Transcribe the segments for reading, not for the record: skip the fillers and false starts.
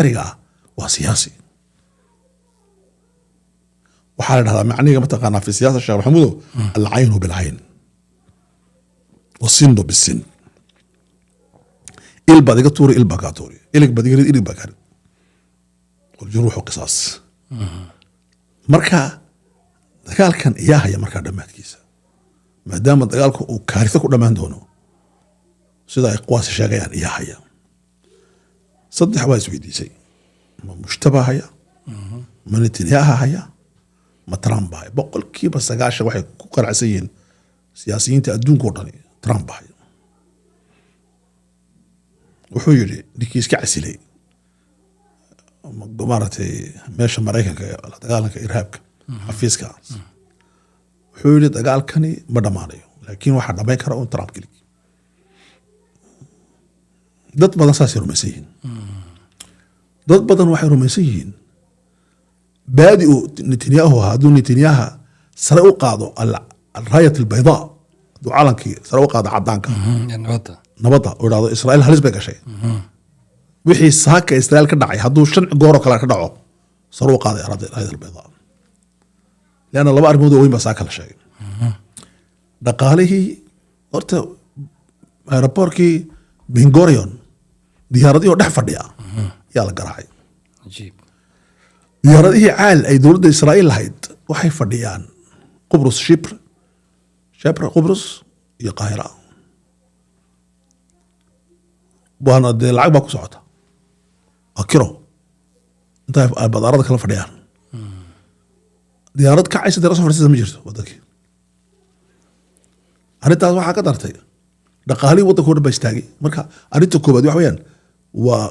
أرجع وسياسي وحال هذا معنيه متقنا في السياسة الشيخ محمود العين بالعين والسن بالسن إلبا ديك توري إلبا كاتوري إلك بديك إلبا كار والجروح قصاص مركا دقال كان إياها يا مركا دمات كيسا ما دام دقالك وكارثة كل ما دونه سيدا إقواس الشاقيان إياها يا صدح وايز ويدي سي مشتبه هيا من اتنياها هيا ما ترامب هاي بقول كي بس قاشة واحد كوكر عسيين سياسيين تأدون كورتاني ترامب هاي وحيري ديكيس كعسلي قمارتي ماشي مريكا دقالك إرهابك حفيزك وحيري دقال كاني مدمانيو لكن واحد ما يكره ترامب كلي dad badan saasay rumaysan yihiin dad badan waxay rumaysan yihiin baadi uu Netanyahu hadduu Netanyahu sare u qaado al-raayat al-bayda duu calankii sare u qaado cadaanka nabadda oo yiraahdo Israa'iil halis bay gashay wixii saaka Israa'iil ka dhacay hadduu 5 goor oo kale ka dhaco sare u qaaday raayat al-bayda leena laba arrimood oo weyn baa saaka la sheegay dhaqaalihii horta aeroportkii Ben Gurion diyaaradii oo dhex fadhiya yaa la garaacay ajiib diyaaradihii caal ay dowladda Israa'iil lahayd waxay fadhiyaan Qubrus Shipr Qubrus iyo Qaahira waana dee lacag baa ku socota akiro inta badaarada kala fadhiyaan diyaarad kacaysa diyaaradda fadhiisa ma jirto wadankii arrintaas waxaa ka dartay dhaqaalihii waddanka oo dhan baa istaagay marka arrinta koobaad waxa weeyaan waa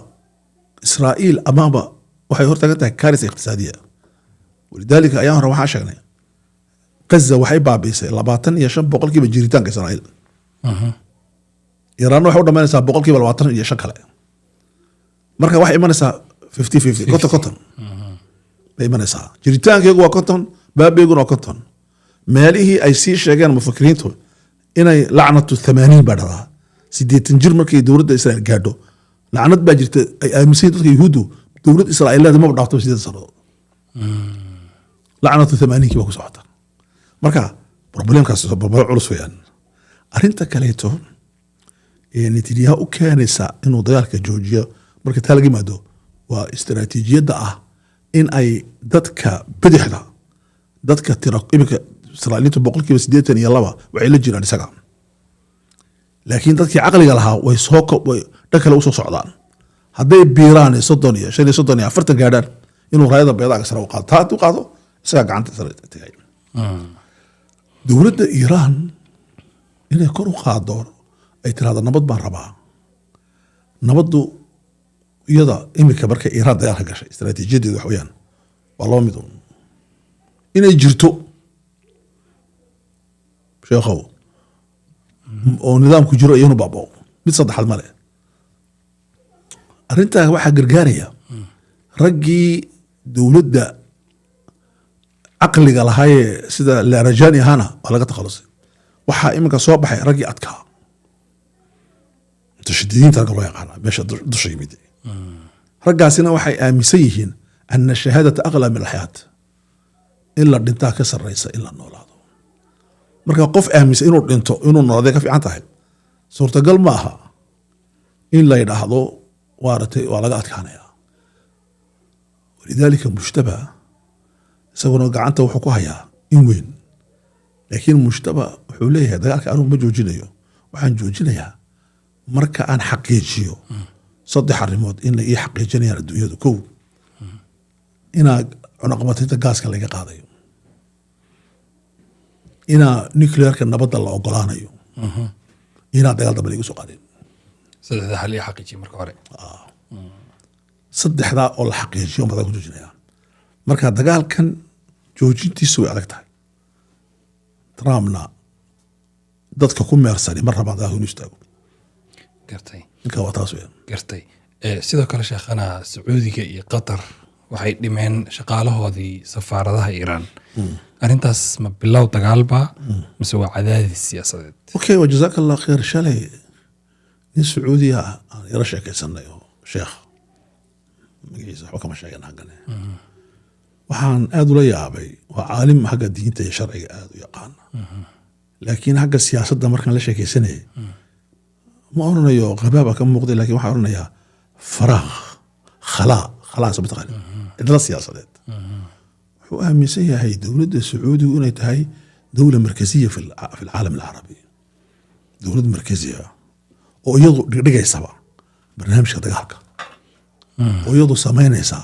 Israa'iil amaaba waxay hortaagan tahay kaaris iqtisaadiya walidaalika ayaan hore waxaa sheegnay Gaza waxay baabiisay 25% jiritaanka Israa'iil Iiraan waxay u dhamaynaysaa 25% kale marka waxay imanaysaa 50-50 cotton bay imanaysaa jiritaankeegu waa cotton baabeeguna waa cotton meelihii ay sii sheegeen mufakiriintu inay lacnatu 80 baa dhadaa 80 jir markay dowladda Israa'iil gaadho lacnad baa jirta ay aaminsan dadka Yahuudu dowladda Israa'iileed ma dhaafto 8 sano lacnatu 80 kiiba ku socota marka problemkaas waa problem culus weeyaan arrinta kaleeto ee Netanyahu u keenaysa inuu dagaalka joojiyo marka taa laga yimaado waa istiraatiijiyadda ah in ay dadka bidixda dadka imika Israa'iiliintu 82% waxay la jiraan isaga laakiin dadkii caqliga lahaa way dhan kale u soo socdaan hadday biiraan 30 gaadhaan inuu raayada beedaga sare u qaado taa u qaado isaga gacanta sare tagay dowladda Iiraan inay kor u qaado ay tiraahdo nabad baan rabaa nabaddu iyada imika marka Iiraan dagaalka gashay istiraatiijiyadeedu wax weeyaan waa loo mid inay jirto sheekhow oo nidaamku jiro iyanu baabo mid saddexaad male arrintaa waxaa gargaaraya raggii dowladda caqliga lahaayee sida Larajani ahana waa laga takhalusay waxaa iminka soo baxay raggii adkaa mutashadidiinta ragga loo yaqaana meesha dusha yimid raggaasina waxay aaminsan yihiin ana shahaadata aqlaa min alxayaat in la dhintaa ka sarraysa in la noolaado marka qof aaminsan inuu dhinto inuu noolaaday ka fiican tahay suurtagal ma aha in la yidhaahdo waaratay waa laga adkaanaya walidaalika mushtaba isaguna gacanta wuxuu ku hayaa in weyn laakiin mushtaba wuxuu leeyahay dagaalka anugu ma joojinayo waxaan joojinayaa marka aan xaqiijiyo 3 arrimood in la ii xaqiijinayaan adduunyadu kow inaa cunaqabataynta gaaska laga qaadayo inaa nuclearka nabadda la ogolaanayo inaa dagaal dambe lagu soo qaadin saddexda hal iyo xaqiijiyo marka hore saddexda oo la xaqiijiyo ma ku joojinayaan marka dagaalkan joojintiisu way adag tahay Trumpna dadka ku meersani mar rabaan dagaalku inuu istaago gartay ninka waa taas weeyaan gartay sidoo kale sheekhana Sacuudiga iyo Qatar waxay dhimeen shaqaalahoodii safaaradaha Iiraan arrintaas ma bilow dagaalba mise waa cadaadis siyaasadeed okay wajazakallah khair shalay nin Sacuudiya aan yara sheekaysanay oo sheekh magaciisa waxba kama sheegan haggane waxaan aada ula yaabay waa caalim xagga diinta iyo sharciga aada u yaqaana laakiin xagga siyaasadda markaan la sheekaysanayay ma oranayo qabaaba ka muuqday lakin waxaan oranayaa faraaq khalaas mataqaani cidla siyaasadeed wuxuu aaminsan yahay dowladda sacuudigu inay tahay dowla markaziya fi alcaalam alcarabi dowlad markaziya oo iyadu dhigdhigaysaba barnaamijka dagaalka oo iyadu samaynaysa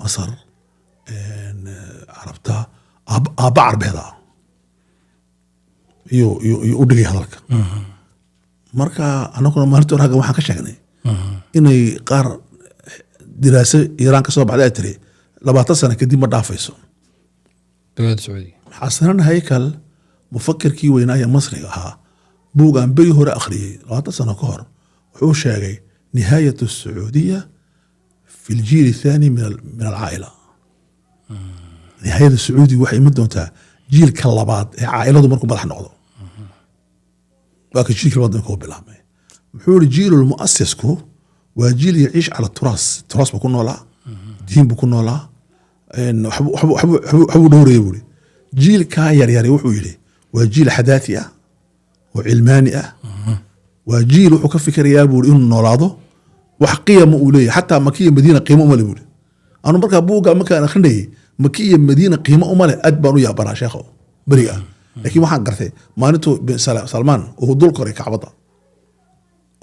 masar carabta aabba carbeeda iyo u dhigay hadalka marka anaguna maalinta hore waxaan ka sheegnay inay qaar diraaso iiraan ka soo baxday ay tiri 20 sano kadib ma dhaafayso dowladda sacuudiga xasanan haykal mufakirkii weynaa ee masriga ahaa buugaan beri hore akhriyey 20 sano ka hor wuxuu sheegay nihaayatu sacuudiya fi ljiil الثاني min alcaa'ila nihaayada sacuudiga waxay iman doontaa jiilka labaad ee caa'iladu markuu madax noqdo waa ka jiilka labaad markuu bilaabmay muxuu yihi jiilul muasisku waa jiil yaciish cala turaas buu ku noolaa diin buu ku noolaa waxbuu dhowraya buu yihi jiilkaa yaryari wuxuu yihi waa jiil xadaati ah oo cilmaani ah waa jiil wuxuu ka fikirayaa buu yihi inuu noolaado wax qiyama uu leeyahay xataa makiya madiina qiimo umale buu yihi anu markaa buugga markaan akrinayay makiya madiina qiimo umale aad baan u yaabanaa sheekho beriga ah laakiin waxaan gartay maalintuu bin salmaan uu dul koray kacbadda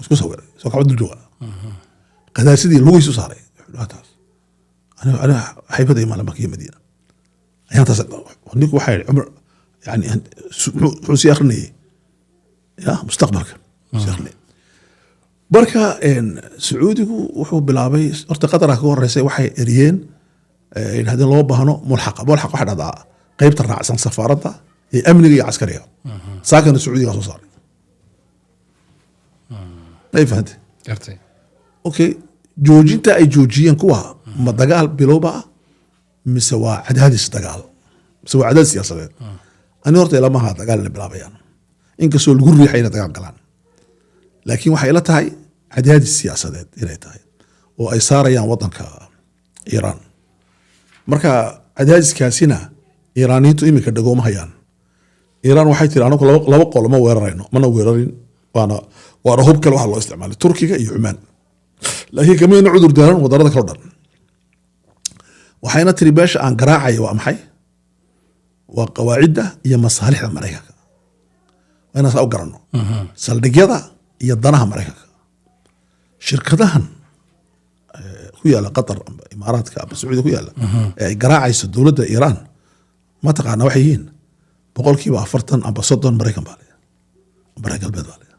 isku sawiray soo kacbad dul jooga qadaasidii lugiisu saaray taas aniga haybada imaala makiya madiina ayaan taas ninku waxaa yidhi cumar yani wuxuu sii akrinayay ya mustaqbalka sii akrinayay marka sacuudigu wuxuu bilaabay horta qatara ka horeysay waxay eriyeen yidhahdeen loo baahno mulxaqa waxaa dhahdaa qaybta raacsan safaaradda ee amniga iyo caskariga saakana sacuudiga soo saaray ay fahantay gartay okay joojinta ay joojiyeen kuwa ma dagaal bilowba ah mise waa cadaadis dagaal mise waa cadaadis siyaasadeed ani horta ilamaha dagaal la bilaabayaan inkastoo lagu riixay inay dagaal galaan laakiin waxay la tahay cadaadis siyaasadeed inay tahay oo ay saarayaan wadanka iiraan marka cadaadiskaasina iiraaniyiintu iminka dhagooma hayaan iiraan waxay tiri anagu laba qolo ma weerarayno mana weerarin waana hub kale waxaa loo isticmaalay turkiga iyo cumaan laakiin kamayna cudur daaran wadanada kale o dhan waxayna tiri meesha aan garaacaya waa maxay waa qawaacidda iyo masaalixda maraykanka waa inaan saa u garanno saldhigyada iyo danaha maraykanka shirkadahan ku yaala qatar amba imaaraadka amba sacuudiya ku yaala ee ay garaacayso dowladda iiraan ma taqaana waxay yihiin 40% amba 30 maraykan baa leh maraykan galbeed baa leh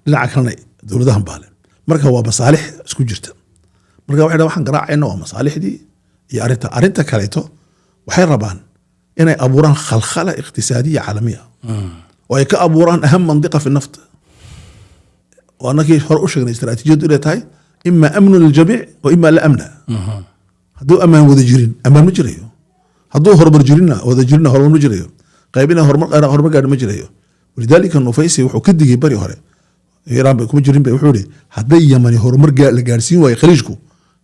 dhinaca kalena dowladahan baa leh marka waa masaalix isku jirta marka waxay dhahaan waxaan garaacayna waa masaalixdii iyo arrinta kaleeto waxay rabaan inay abuuraan khalkhala iqtisaadiya caalamiya oo ay ka abuuraan aham mandiqa fi naft oo annagii hore u sheegnay istaraatiijiyadu inay tahay ima amnu liljamiic wa ima la amna hadduu ammaan wada jirin ammaan ma jirayo hadduu horumar jirina wada jirina horumar ma jirayo qaybina horumar gaadhi ma jirayo walidaalika nufaysi wuxuu ka digay bari hore iiraan bay kuma jirin bay wuxuu yihi hadday yamani horumar la gaadhsiin waayo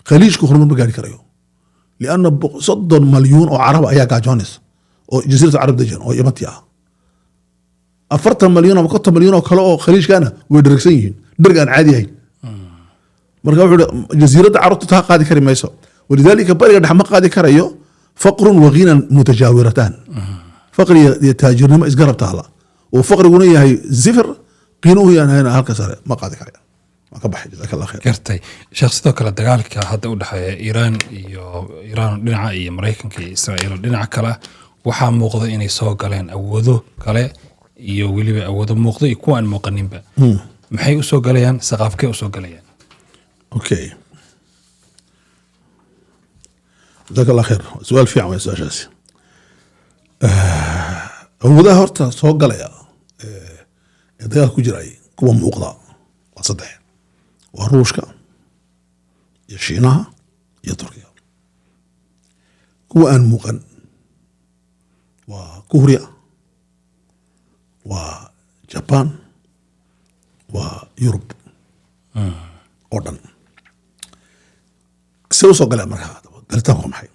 khaliijku horumar ma gaadhi karayo lianna 30 malyuun oo caraba ayaa gaajoonaysa oo jasiirata carab dejan oo yamanti ah 40 malyuun ama 50 malyuun oo kale oo khaliijkaana way dheragsan yihiin dherg aan caadi ahayn marka wuxuu yihi jasiiradda carabtu taa qaadi kari mayso walidaalika bariga dhex ma qaadi karayo faqrun wa ghinan mutajaawirataan faqri iyo taajirnimo isgarab taala oo faqriguna yahay zifir qiinuhu yahay halka sare ma qaadi karaya ma ka baxay jazaak allah khair gartay sheekh sidoo kale dagaalka hadda u dhaxeeya Iiraan dhinaca iyo Mareykanka iyo Israa'iil dhinaca kale waxaa muuqda inay soo galeen awoodo kale iyo weliba awoodo muuqda iyo kuwa aan muuqaninba maxay u soo galayaan saqaafkee u soo galayaan okay jazaak allah khair su'aal fiican waa su'aashaasi awoodaha horta soo galaya ee dagaal ku jiray kuwa muuqda waa 3 waa ruushka iyo shiinaha iyo turkiga kuwa aan muuqan waa kuuriya waa jaban waa yurub oo dhan see usoo galeen markaa galitaanku maxay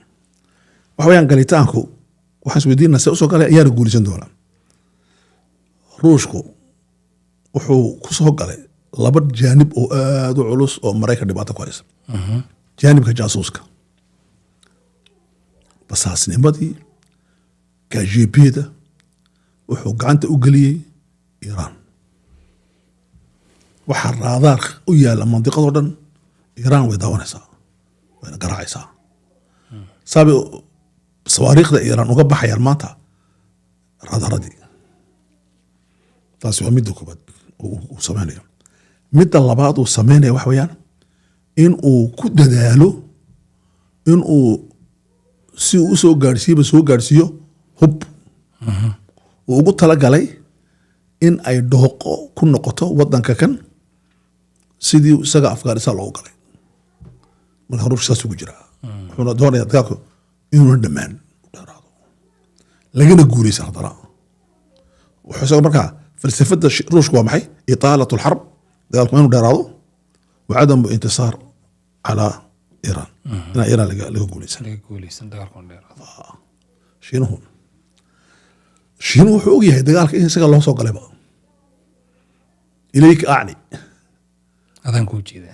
waxa weeyaan galitaanku waxaan isweydiinaa see usoo galay ayaana guulaysan doonaa ruushku wuxuu ku soo galay laba jaanib oo aada u culus oo maraykan dhibaato ku haysa jaanibka jaasuuska basaasnimadii kgb-da wuxuu gacanta u geliyey iiraan waxaa raadaar u yaalla mandiqadoo dhan iiraan way daawanaysaa wayna garaacaysaa saabi sawaariikhda iiraan uga baxayaan maanta raadaaradii taasi waa midda koobaad uu sameynayo midda labaad uu sameynaya waxa weeyaan in uu ku dadaalo in uu si uu usoo gaadhsiiyaba soo gaadhsiiyo hub uu ugu talagalay in ay dhooqo ku noqoto wadanka kan sidii isaga afghanistan loogu galay marka ruush saas ugu jiraa wuxuuna doonaya dagaalku inuuna dhammaan u dheeraado lagana guulaysan haddana wuxuu isaga markaa falsafada ruushku waa maxay itaalat alxarb dagaalku inuu dheeraado wacadamu intisaar calaa iiraan inaa iiraan laga guulaysan shiinuhu wuxuu og yahay dagaalka in isaga loo soo galayba ilayka acni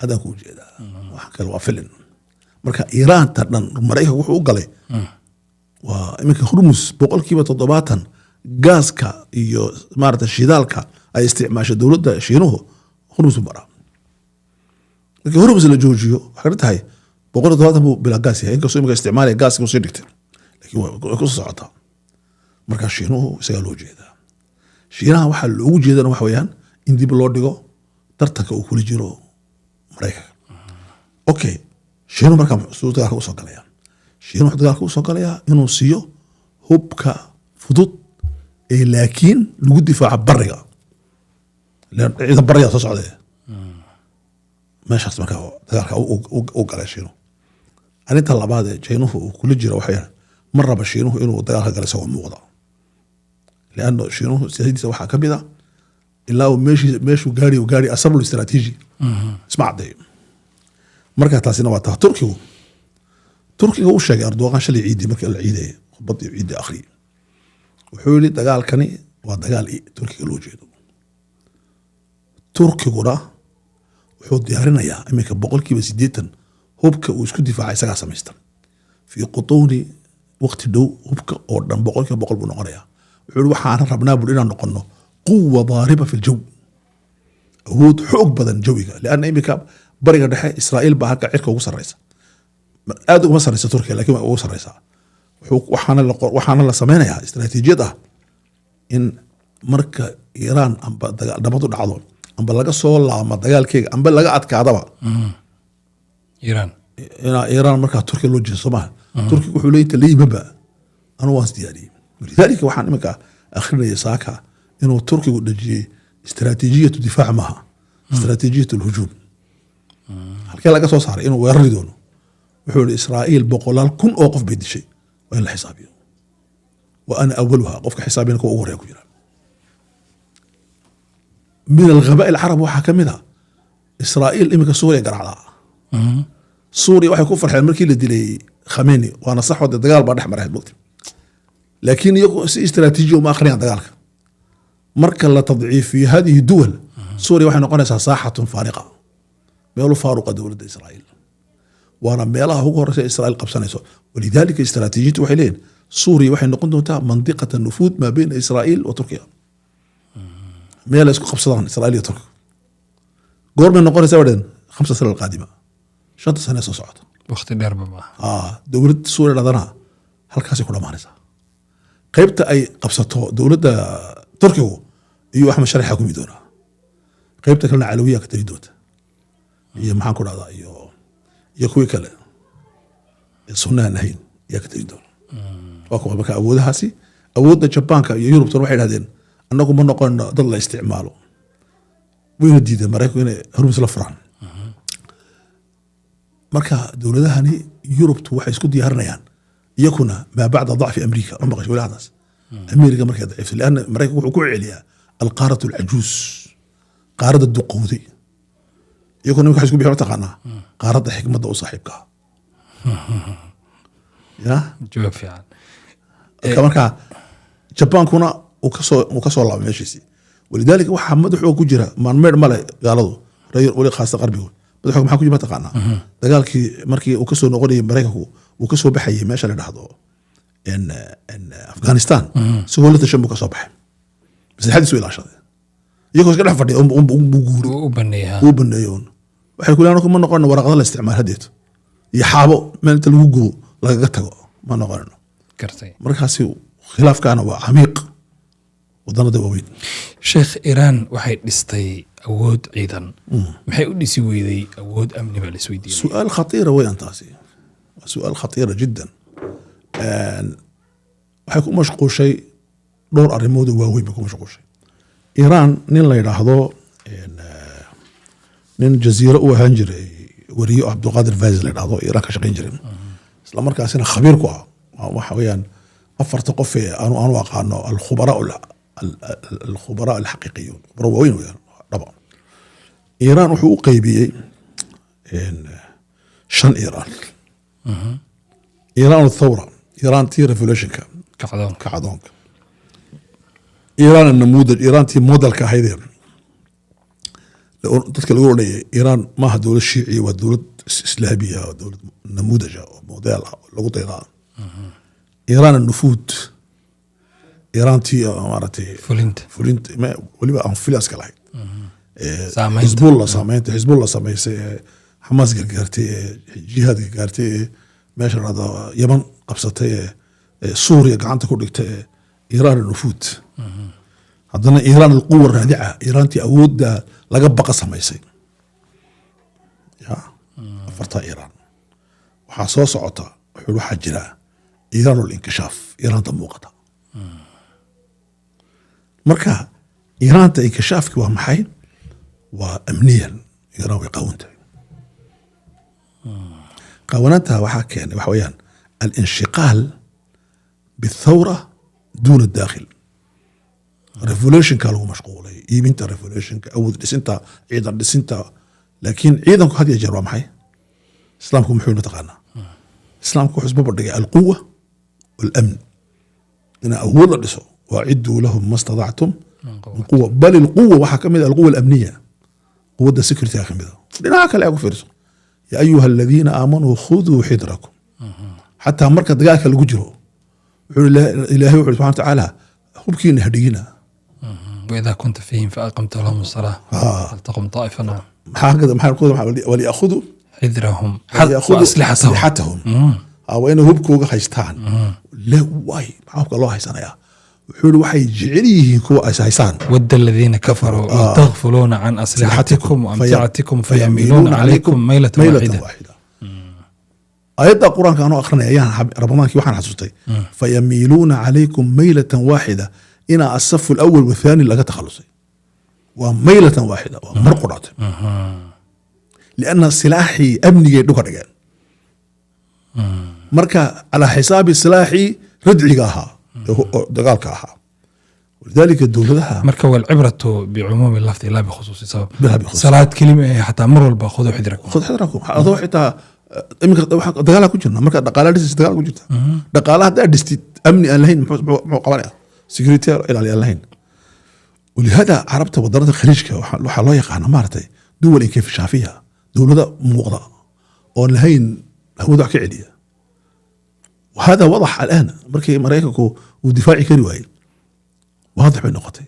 adaan kuu jeedaa wax kale waa filin marka iiraanta dhan maraykanka wuxuu u galay waa iminka hormus 70% gaaska iyo maarata shidaalka ay isticmaasho dowladda shiinuhu hormus u maraa markii hormus la joojiyo waxay ka tahay 70% buu bilaa gaas yahay inkastoo iminka isticmaalaya gaaska usii dhigtay laakiin way ku socotaa marka shiinuhu isagaa loo jeedaa shiinaha waxaa loogu jeedana waxa weeyaan in dib loo dhigo tartanka uu kula jiro maraykanka okay shiinuhu markaa muxuu dagaalka usoo galayaan shiinuhu wuxuu dagaalka usoo galayaa inuu siiyo hubka fudud ee laakiin lagu difaaca bariga ciidan bariga soo socdee meeshaas markaa dagaalka u galay shiinuhu arrinta labaad ee shiinuhu uu kula jiro waxay ma raba shiinuhu inuu dagaalka galo isagoo muuqda لأنه شنو سياسة واحد كبيرة إلا وماشي وقاري أصبر الاستراتيجي اسمع ده مركز تاسينا وقتها تركيا هو الشيء أردوغان شل يعيد مركز العيد خبط يعيد آخري وحولي دجال كني ودجال إيه تركيا لوجيده تركيا قرا وحود ديارنا يا أمريكا بقول كي بس ديتن هوبك ويسكت دفاع سجع سمستر في قطوني وقت دو هوبك أردن بقول كي بقول بنقريا waxaan rabnaa bur inaan noqono quwa daariba fi ljaw awood xoog badan jawiga lianna imika bariga dhexe israa'iil baa halka cirka ugu sarreysa aad uguma sarreysa turkiya laakiin waa ugu sarreysaa waxaana la sameynayaa istaraatiijiyad ah in marka iiraan amba dhabadu dhacdo amba laga soo laamo dagaalkeega amba laga adkaadaba iiraan markaa turkiya loo jeeso maaha turkiga wuxuu leeyahay leeyimaba anuu waans diyaariyey لذلك waxaan imika akhrinaya saaka inuu turkigu dhajiyay istaraatiijiyatu difaac maaha istaraatiijiyatu lhujuum halkee laga soo saaray inuu weerari doono wuxuu yidhi israa'iil 100,000 oo qof bay dishay waa in la xisaabiyo wa ana awaluha qofka xisaabina kuwa ugu horeeya ku jira min alghabaa alcarab waxaa ka mid a israa'iil imika suuriya garacdaa suuriya waxay ku farxeen markii la dilay khameni waana sax wada dagaal baa dhex maray mogti لكن يكون استراتيجية وما آخرين دقالك مركز لتضعيف في هذه الدول سوريا وحنا نقولها ساحة فارقة ميلو فاروقة دولة إسرائيل وانا ميلها هو رئيس إسرائيل قبسان يسوع ولذلك استراتيجية وحيلين سوريا وحنا نقولها منطقة النفوذ ما بين إسرائيل وتركيا ميلا يسكو قبسان إسرائيل وتركيا قرب من نقولها سوردين 5 سنة القادمة شنطة سنة صعد وقت الدرب دولة سوريا لدنها هل كاسي كلها معنسة qaybta ay qabsato dowladda turkigu iyo axmed shariix xukumi doona qaybta kalena calawiya ka tagi doonta iyo maxaan ku dhahdaa iyo kuwii kale sunnahan ahayn ayaa ka tagi doona waa kuwa marka awoodahaasi awoodda jabaanka iyo yurubtan waxay dhahdeen annagu ma noqono dad la isticmaalo wayna diideen maraykanku inay hormus la furaan marka dowladahani yurubtu waxay isku diyaarinayaan يكون ما بعد ضعف أمريكا ما بقاش ولا عدس أمريكا مركز ضعيف لأن أمريكا وقوع عليها القارة العجوز قارة الدقودي يكون يمكن حيسكون بيحاول تقانا قارة حكمة أو صاحبك ya jawaab fiican marka Japan-kuna uu kasoo laabay meeshiisii walidaalika waxaa madaxooda ku jira maanmeer male gaaladu reer wali khaasa qarbigu madaxooda maxaa ku jira taqaanaa dagaalkii markii uu kasoo noqonayay Mareykanku uu kasoo baxayay meesha la dhahdo in Afghanistan isagoo la tashan buu kasoo baxay maslaxadiisu ilaashaday iyagoo iska dhex fadhiya u baneeyaa baneeyoon waxay ku leeyahay kuma noqon waraqada la isticmaal hadeeto iyo xaabo meel inta lagu gubo lagaga tago ma noqono gartay markaasi khilaafkaana waa camiiq wadanada waaweyn sheekh Iran waxay dhistay awood ciidan maxay u dhisi weyday awood amni baa la isweydiiyay su'aal khatiira weeyaan taasi su'aal khatiira jiddan waxay ku mashquushay dhowr arrimood oo waaweyn bay ku mashquushay Iran nin la yiraahdo nin jaziiro u ahaan jiray wariyo Abdulqaadir Faiz la yiraahdo Iran ka shaqeyn jiray isla markaasina khabiir ku ah waxa weeyaan afarta qof ee aanu aqaano الخبراء الحقيقيون خبراء وين طبعا إيران وحو قيبية شن إيران إيران الثورة إيران تي ريفولوشن كعدونك إيران النموذج إيران تي موديل كهيدر لو تذكر إيران ما هي دولة شيعية ودولة إسلامية ودولة نموذج موديل لغة إيران إيران النفوذ إيران تي أمارتي فلنت ما ولي بقى فيلاس كلاهي حزب الله سامينت حماس قرتي جهاد قرتي ماشي هذا يمن قبصتي سوريا قعنت كودكتي إيران النفوذ هذنا إيران القوة الرادعة إيران تي أود لقى بقى سميسي يا فرطة إيران وحصوص عطا حلو حجرة إيران الانكشاف إيران تموقتها marka Iran ta inkashaafki waa maxay waa amniyan Iran way qawantay qawananta waxa keenay waxa weeyaan al-inshiqal بالثورة دون الداخل revolution ka lagu mashquulay iibinta revolution ka awood dhisinta ciidan dhisinta laakiin ciidanku had iyo jeer waa maxay islaamku muxuu taqaanaa islaamku xusbo badhigay al-quwwa wal-amn ina awood la dhiso وأعدوا لهم ما استطعتم من قوة بل القوة وحكم القوة الأمنية قوة السكرتي أخي مذا لناك لا يغفرس يا أيها الذين آمنوا خذوا حذركم حتى مركز دقائق الججرو إلهي سبحانه وتعالى خبكين هدينا وإذا كنت فيهم فأقمت لهم الصلاة فلتقم طائفة وليأخذوا حذرهم وأسلحتهم وإن هبكوا خيستان لا واي معاك الله حيسانا وحول وحي جعليه كو أساسان ود الذين كفروا تغفلون عن أسلحتكم وأمتعتكم فيميلون عليكم ميلة واحدة آيات القرآن كانوا أخرنا أيام رمضان كي وحنا حسوتي فيميلون عليكم ميلة واحدة إن الصف الأول والثاني لقى تخلصي وميلة واحدة ومرقرات لأن سلاحي أمني دكرجان مركا على حساب سلاحي ردعيها دقالك أها ولذلك الدولة مركا والعبرة بعموم اللفظ لا بخصوص سبب صلاة كلمة حتى مروا بخذوا حذركم خذ حذركم هذا حتى دقالها كجرنا مركا دقالها دقالها كجرتا دقالها ده دستي أمني اللهين قوانيا سكرتير إلى اللهين ولهذا عربت وضرت الخليج وحلا يقعنا مارتي دول كيف شافيها دولة موضع واللهين هو ذاك عديه وهذا وضح الآن مركي مريكو ودفاعي كريواي واضح بالنقطة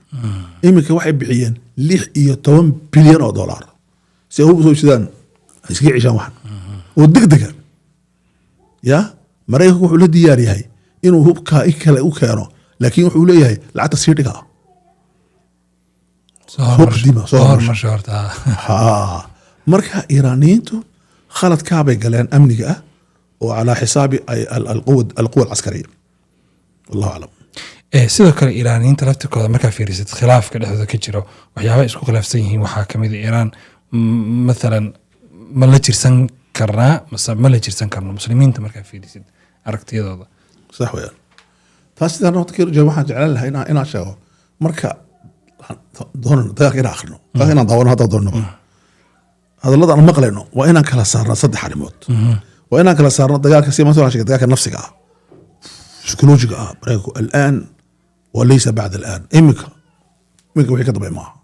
إمك واحد بعيان ليح يتوان بليون دولار سيهو بسوي سودان هيسكي عشان واحد ودقدقة يا مريكو حول دياري هاي إنه هو بكا إكلا وكانوا لكن حولي هاي لا تصيرها صار مشهورتها مركا إيرانيتو خلط كعبة قالان أمنية وعلى حساب القوة العسكرية والله أعلم sidoo kale Iiraaniyiinta laftirkooda markaa fiirisid khilaafka dhexdooda ka jiro waxyaabaha isku khilaafsan yihiin waxaa kamid ah Iiraan مثلا ma la jirsan karnaa mase ma la jirsan karno muslimiinta markaa fiirisid aragtiyadooda sax weeyaan taas sidaan noqdo kiro jawab waxaan jeclaan lahaa inaan sheego marka doonan dagaalka inaan akhrino inaan daawano hadda doonno hadallada aan maqlayno waa inaan kala saarnaa saddex arrimood وإنا كلا صارنا دجال كسي ما صار شيء دجال نفسك سيكولوجيك بريكو الآن وليس بعد الآن إمك وحكي طبيعي معها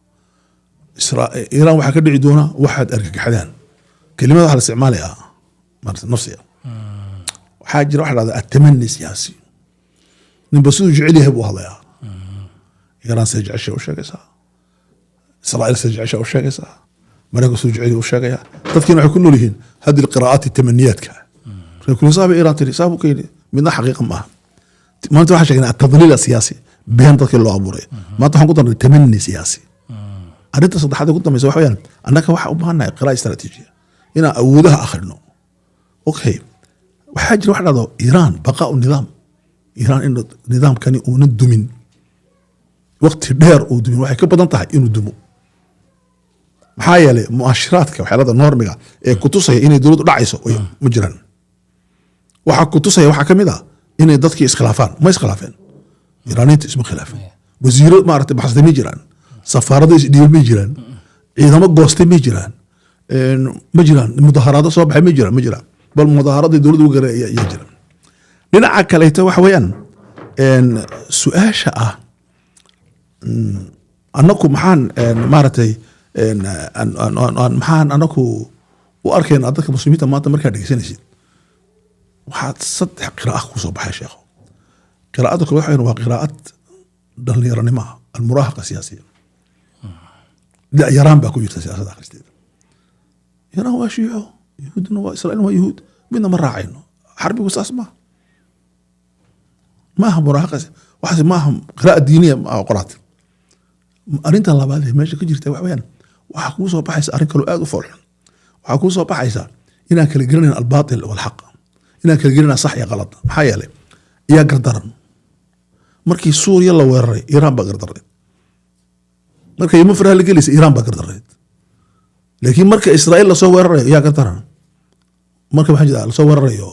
إيران وحكي كده عدونا واحد أركك حدان كلمة على استعمالها مارس نفسية وحاجة واحد هذا التمني سياسي نبصوا جعليه بوهذا إيران سجع الشيء وشاقسها إسرائيل سجع الشيء وشاقسها مريكو سجع الشيء وشاقسها تذكرنا كله لهن هذه القراءات التمنيات كل صاحب إيران تري صاحبه كيني من حقيقة ما أنت واحد شيء التضليل السياسي بين تذكر الله أبوري ما أنت حنقول التمني سياسي أنت صدق هذا كنت ما يسوي حيان أنك واحد أبغانا قراءة استراتيجية هنا أولها آخرنا أوكي وحاجة واحد هذا إيران بقاء النظام إيران إنه نظام كان يندو من وقت دير ودمين waxay ka badan tahay inuu dumo maxaa yeelay muashiraadka waxyaalada normiga ee ku tusaya inay dawladdu dhacayso ma jiraan waxa ku tusaya waxa kamid ah inay dadkii iskhilaafaan ma iskhilaafeen iiraaniinta isma khilaafeen wasiiro maartay baxsada ma jiraan safaarada isdhiib ma jiraan ciidamo goostay ma jiraan mudaharaado soo baxay ma jiraan bal mudaharada dawladdu u garay ayaa jiraan dhinaca kale waxa weeyaan su'aasha ah annaku maxaan maartay maxaan annaku u arkayna dadka muslimiinta maanta markaa dhegeysanaysid waxaad saddex qiraa'ad ku soo baxay sheekho qiraa'ada kale waxay waa qiraa'ad dhalinyaranimo almuraahaqa siyaasiya yaraan baa ku jirta siyaasadda akhristeeda yaraan waa shiico yahuudna waa israa'iil waa yahuud midna ma raacayno xarbigu saas maaha muraahaqa waxaas maaha qiraa'ad diiniya maaha qoraat arrintan labaad ee meesha ka jirta wax weeyaan waxa kuu soo baxaysa arrin kale aad u foolxun waxa kuu soo baxaysa inaan kala garanayn albaatil walxaq inaan kala garanayn sax iyo qalad maxaa yeelay iyaa gardaran markii suuriya la weeraray iiraan baa gardareed marka yama faraha la gelaysa iiraan baa gardareed laakiin marka israa'iil lasoo weerarayo iyaa gardaran marka maxaa jira lasoo weerarayo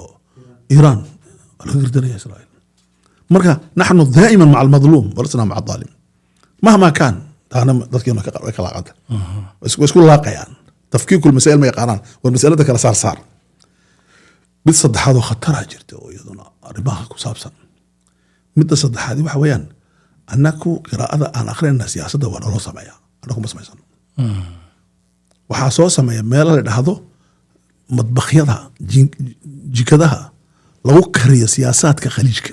iiraan waa laga gardaraya israa'iil marka naxnu daa'iman maca almadluum walasna maca adaalim مهما كان أنا ذكي ما كلا قدر بس كل لاقيان تفكير كل مسائل ما يقارن والمسألة ذكر صار بتصدق هذا خطرها جرت ويظن رباها كسابسا متى صدق هذه وحويان أنكو قراءة أنا آخر الناس سياسة وأنا لو سمعها أنكم بس ما يسمع وحاسوس سمع مالا لهذا مطبخ يدها جكدها لو كريه سياسات كخليجك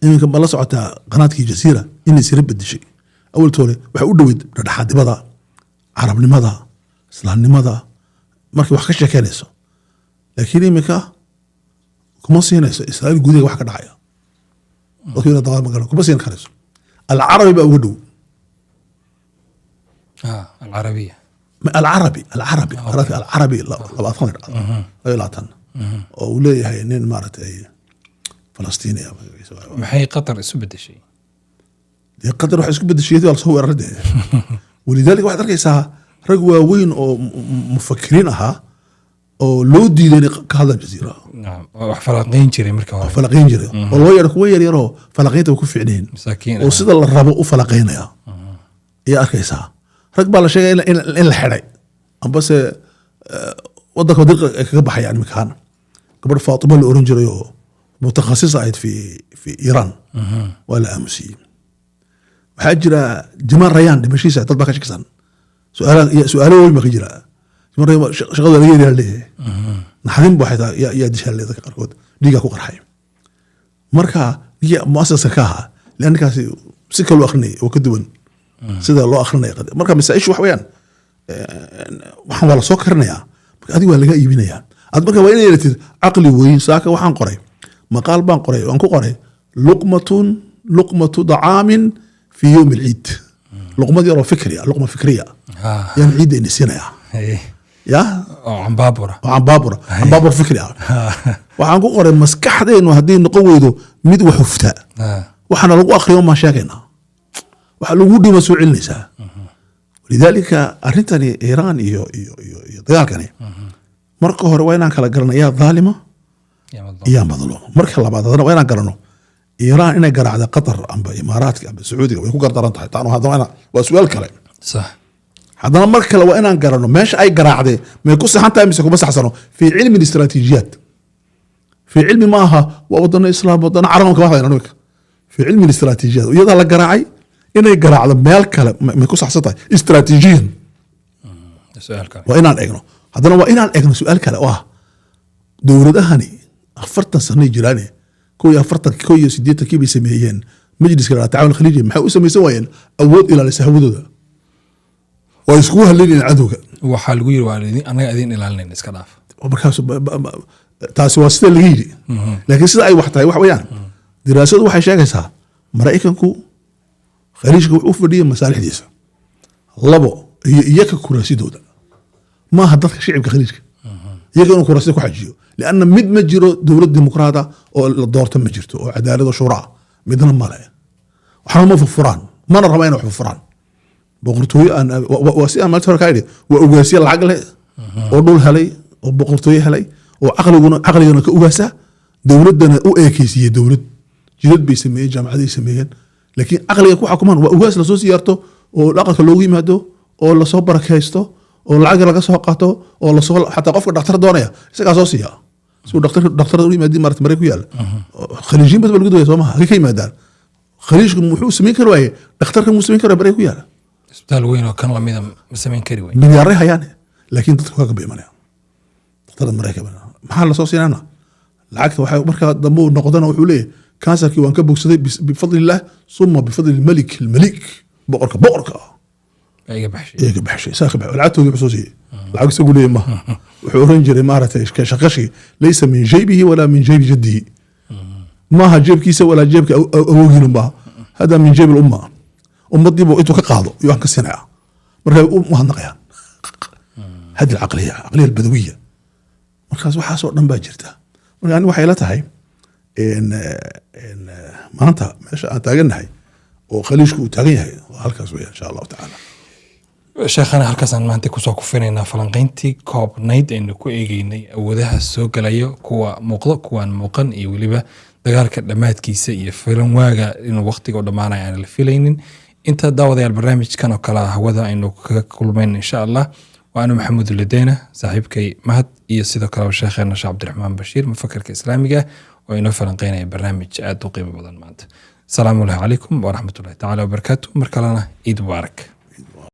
إنك بالله سعته قناتك جزيرة إني سيرب بدشي أول تولي وحودويد ردحات بضع عرب لماذا إسلام لماذا مركي وحكش كنيسة لكن إمكا كمسينا إسرائيل جودي وحكة دعية وكيل ضغط مقالة كمسينا كنيسة العربي بأودو العربي لا أطفال لا تن أولي هاي نين مارت أي فلسطينية maxay qatar isu bedeshay قطر wax isku bedeshay wal soo weerarday ولذلك waxaad arkaysaa rag waaweyn oo mufakiriin ahaa oo loo diiday ka hadal jasiira wax falaqeyn jiray marka hore falaqeyn jiray oo loo yar kuwa yar oo falaqeynta ku fiicneen oo sida la rabo u falaqeynaya ayaa arkaysaa rag baa la sheegay in la xiray ambase wadanka kaga baxayaan imkaan gabar Faatimo la oran jiray oo متخصصة في إيران ولا أمسي وحاجرة جمال ريان دمشيسة تطبق شكسان سؤاله ما كجرا جمال ريان شغل غير اللي نحن بواحد يا دش اللي ذكر كود ديجا كوكر حي مركها هي مؤسسة كاها لأنك سكر الأخرني وكدون سيدا الله أخرني قد مركها مسايش وحويان وحنا سكرنا يا هذه ولا جاي يبينا يا هذا مركها وين يرتد عقلي وين ساكا وحن قري مقال بان قري وانكو قري لقمة طعام في يوم العيد لقمة دي فكرية لقمة فكرية يعني عيد نسينا يا عن بابورة عن بابور فكرية وانكو قري مسكحدين وهدين نقويدو ميد وحفتاء وحنا لقو آخر يوم ما شاكينا وحنا لقو دي مسوع النساء ولذلك أرنتني إيران إيو دقالكني مركو هروينا كلا قرنا يا ظالمة يا مظلوم مركز لبعض هذا وين قرنوا إيران إنها قرعة قطر أم بإمارات أم بسعودية ويكون قرطران تحت هذا أنا وسؤال كلام صح haddana mar kale waa inaan garanno meesha ay garaacdee may ku saxan tahay mise kuma saxsano fii cilmi الاستراتيجيات في علم maaha waa wadano islaam wadano carabka wax ayna nimka في علم الاستراتيجيات iyada la garaacay inay garaacdo meel kale may ku saxsan tahay istiraatiijiyan waa inaan eegno haddana waa inaan eegno su'aal kale oo ah dowladahani 40 sano jiraan كو 40 كو 80 kii bay sameeyeen majliska tacaawun khaliiji maxay u sameeyeen waayeen awood ilaalisa hawadooda waa isku halin cadowga waxa lagu yiri waa anaga adin ilaalinayna iska dhaaf markaas taasi waa sida laga yiri laakiin sida ay wax tahay wax weeyaan diraasadu waxay sheegaysaa Mareykanku khaliijka wuxuu fadhiyay masaalixdiisa labo iyaka kuraasidooda ma hadalka shicibka khaliijka iyaga inuu kuraasida ku xajiyo لأن مد ما جرو دولة ديمقراطية أو الدورة ما جرتو أو عدالة وشورى مدنا ماله وحنا ما في فران ما نرى ما في فران بقرطوي أنا وسيا ما تفرق عليه وأوجاسي العقل ودول هلي وبقرطوي هلي وعقل كأوجاسة دولة دنا أو أكيسية دولة جدد بيسميه جامعة يسميهن لكن عقل يكون حكمان وأوجاس لسوسيارته ولقى كلوجي ماده أو لصبر كيستو oo lacag laga soo qaato oo la soo xataa qofka dhakhtar doonaya isaga soo siiya soo dhakhtar u yimaadii marti maray ku yaal khaliijin bad lagu dooyay Soomaha ka yimaadaan khaliijku muxuu sameyn karo waay dhakhtarka muxuu sameyn karo baray ku yaal isbitaal weyn oo kan la mid ah sameyn kari waay milyaar hayaan laakiin dadku ka biimanaya dhakhtar Mareykan maxaa la soo siinana lacagta waxa marka dambe noqdana wuxuu leeyahay kansarkii waan ka bogsaday bifadlillah summa bifadlil malik boqorka ايga baxshay saakib alcaadoodu xusuusiye lacag isagu leeyahay ma wuxuu oran jiray maaragtay shaqashi laysa min jaybihi wala min jaybi jaddihi ma ha jeebkiisa wala jeebka awoogiina ma hada min jayb al-umma ummadii buu intuu ka qaado iyo aan ka sinaa marka u hadnaqayaan hadi al-aqliya al-badawiyya markaas waxa soo dhan baa jirta marka ani waxay la tahay in maanta meesha aan taaganahay oo khaliijku uu taagan yahay halkaas weeyaan insha Allah ta'ala sheekhana halkaasaan maanta kusoo kufinaynaa falanqayntii koobnayd aynu ku eegeynay awoodaha soo galaya kuwa muuqdo kuwaan muuqan iyo weliba dagaalka dhammaadkiisa iyo filan waaga inuu waqtiga u dhammaanayo aan la filaynin inta daawadayaal barnaamijkan oo kale hawada aynu kaga kulmayn insha Allah waana maxamuud Ladeena saaxiibkay mahad iyo sidoo kale sheekheena Sheekh Cabdiraxmaan Bashiir mufakarka islaamiga oo inoo falanqaynaya barnaamij aad u qiimo badan maanta salaamu alaykum wa rahmatullahi ta'ala wa barakatuh markalana Eid Mubarak